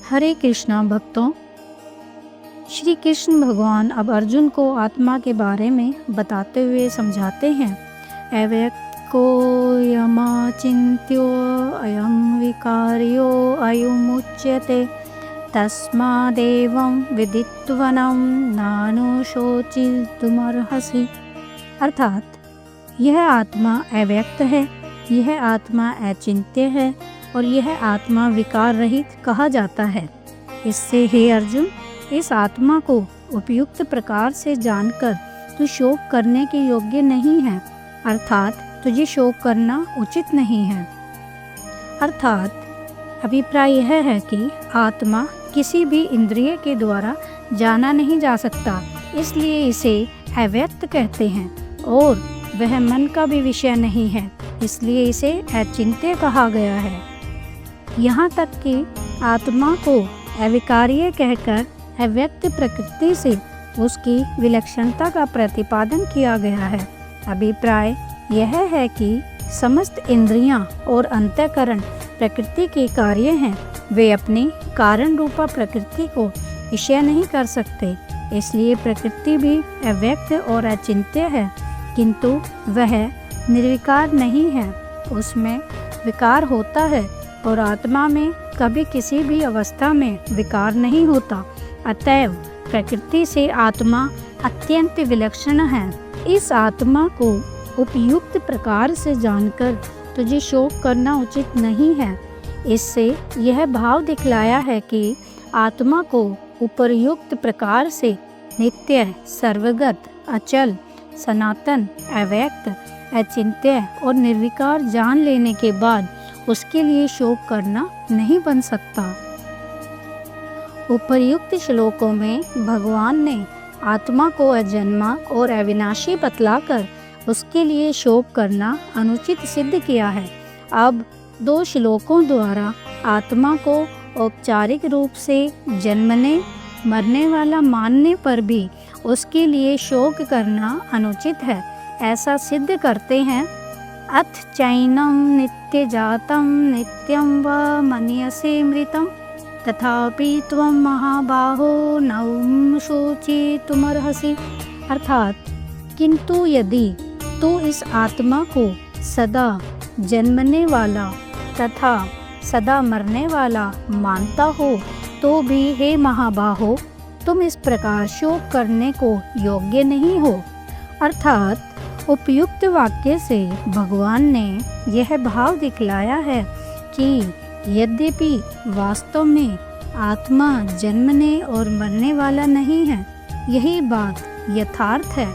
हरे कृष्णा भक्तों, श्री कृष्ण भगवान अब अर्जुन को आत्मा के बारे में बताते हुए समझाते हैं। अव्यक्तो यमाचिन्त्यो अयं विकार्यो अयमुच्यते तस्मादेवं विदित्वनं नानुशोचितुमर्हसि। अर्थात यह आत्मा अव्यक्त है, यह आत्मा अचिंत्य है और यह आत्मा विकार रहित कहा जाता है। इससे हे अर्जुन, इस आत्मा को उपयुक्त प्रकार से जानकर तू शोक करने के योग्य नहीं है, अर्थात तुझे शोक करना उचित नहीं है। अर्थात अभिप्राय यह है कि आत्मा किसी भी इंद्रिय के द्वारा जाना नहीं जा सकता, इसलिए इसे अव्यक्त कहते हैं, और वह मन का भी विषय नहीं है, इसलिए इसे अचिंत्य कहा गया है। यहाँ तक कि आत्मा को अविकार्य कहकर अव्यक्त प्रकृति से उसकी विलक्षणता का प्रतिपादन किया गया है। अभिप्राय यह है कि समस्त इंद्रियां और अंतःकरण प्रकृति के कार्य हैं, वे अपनी कारण रूपा प्रकृति को विषय नहीं कर सकते, इसलिए प्रकृति भी अव्यक्त और अचिंत्य है, किंतु वह निर्विकार नहीं है, उसमें विकार होता है और आत्मा में कभी किसी भी अवस्था में विकार नहीं होता। अतएव प्रकृति से आत्मा अत्यंत विलक्षण है। इस आत्मा को उपयुक्त प्रकार से जानकर तुझे शोक करना उचित नहीं है। इससे यह भाव दिखलाया है कि आत्मा को उपयुक्त प्रकार से नित्य, सर्वगत, अचल, सनातन, अव्यक्त, अचिंत्य और निर्विकार जान लेने के बाद उसके लिए शोक करना नहीं बन सकता। उपर्युक्त श्लोकों में भगवान ने आत्मा को अजन्मा और अविनाशी बतलाकर उसके लिए शोक करना अनुचित सिद्ध किया है। अब 2 श्लोकों द्वारा आत्मा को औपचारिक रूप से जन्मने मरने वाला मानने पर भी उसके लिए शोक करना अनुचित है, ऐसा सिद्ध करते हैं। अथ चैनम नित्य जातम नित्यं वा मन्यसे मृतं तथापि त्वं महाबाहो नौम शोचितुमर्हसि। अर्थात किंतु यदि तू इस आत्मा को सदा जन्मने वाला तथा सदा मरने वाला मानता हो तो भी हे महाबाहो, तुम इस प्रकार शोक करने को योग्य नहीं हो। अर्थात उपयुक्त वाक्य से भगवान ने यह भाव दिखलाया है कि यद्यपि वास्तव में आत्मा जन्मने और मरने वाला नहीं है, यही बात यथार्थ है,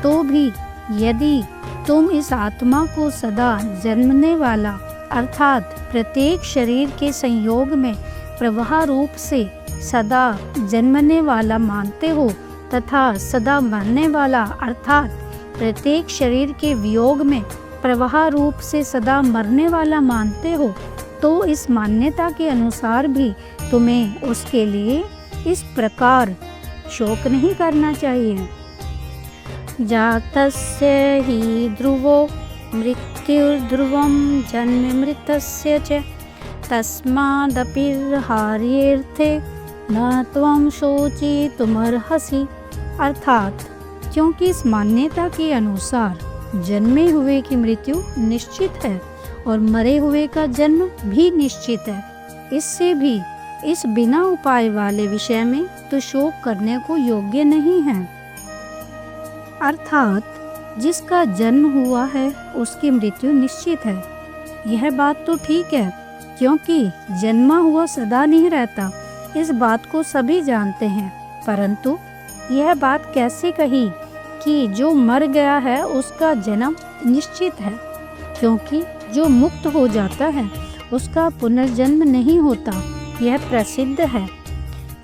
तो भी यदि तुम इस आत्मा को सदा जन्मने वाला अर्थात प्रत्येक शरीर के संयोग में प्रवाह रूप से सदा जन्मने वाला मानते हो तथा सदा मरने वाला अर्थात प्रत्येक शरीर के वियोग में प्रवाह रूप से सदा मरने वाला मानते हो, तो इस मान्यता के अनुसार भी तुम्हें उसके लिए इस प्रकार शोक नहीं करना चाहिए। जातस्य हि ध्रुवो मृत्युर्ध्रुवं जन्ममृतस्य च तस्मादपिर्हार्येऽर्थे न त्वं शोचितुमर्हसि। अर्थात क्योंकि इस मान्यता के अनुसार जन्मे हुए की मृत्यु निश्चित है और मरे हुए का जन्म भी निश्चित है, इससे भी इस बिना उपाय वाले विषय में तो शोक करने को योग्य नहीं है। अर्थात जिसका जन्म हुआ है उसकी मृत्यु निश्चित है। यह बात तो ठीक है, क्योंकि जन्मा हुआ सदा नहीं रहता, इस बात को सभी जानते हैं, परंतु यह बात कैसे कही कि जो मर गया है उसका जन्म निश्चित है, क्योंकि जो मुक्त हो जाता है उसका पुनर्जन्म नहीं होता, यह प्रसिद्ध है।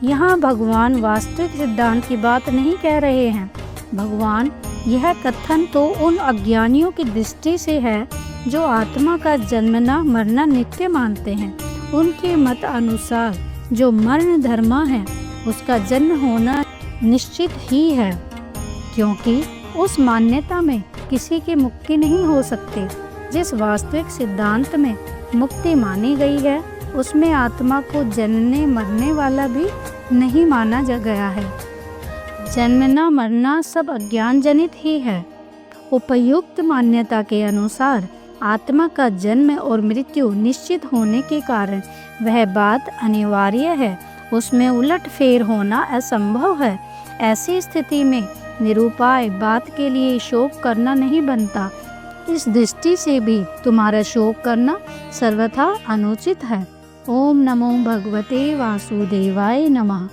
यहाँ भगवान वास्तविक सिद्धांत की बात नहीं कह रहे हैं। भगवान यह कथन तो उन अज्ञानियों की दृष्टि से है जो आत्मा का जन्मना मरना नित्य मानते हैं। उनके मत अनुसार जो मरण धर्मा है उसका जन्म होना निश्चित ही है, क्योंकि उस मान्यता में किसी की मुक्ति नहीं हो सकती। जिस वास्तविक सिद्धांत में मुक्ति मानी गई है उसमें आत्मा को जनने मरने वाला भी नहीं माना गया है। जन्मना मरना सब अज्ञान जनित ही है। उपयुक्त मान्यता के अनुसार आत्मा का जन्म और मृत्यु निश्चित होने के कारण वह बात अनिवार्य है, उसमें उलट फेर होना असंभव है। ऐसी स्थिति में निरुपाय बात के लिए शोक करना नहीं बनता। इस दृष्टि से भी तुम्हारा शोक करना सर्वथा अनुचित है। ओम नमो भगवते वासुदेवाय नमः।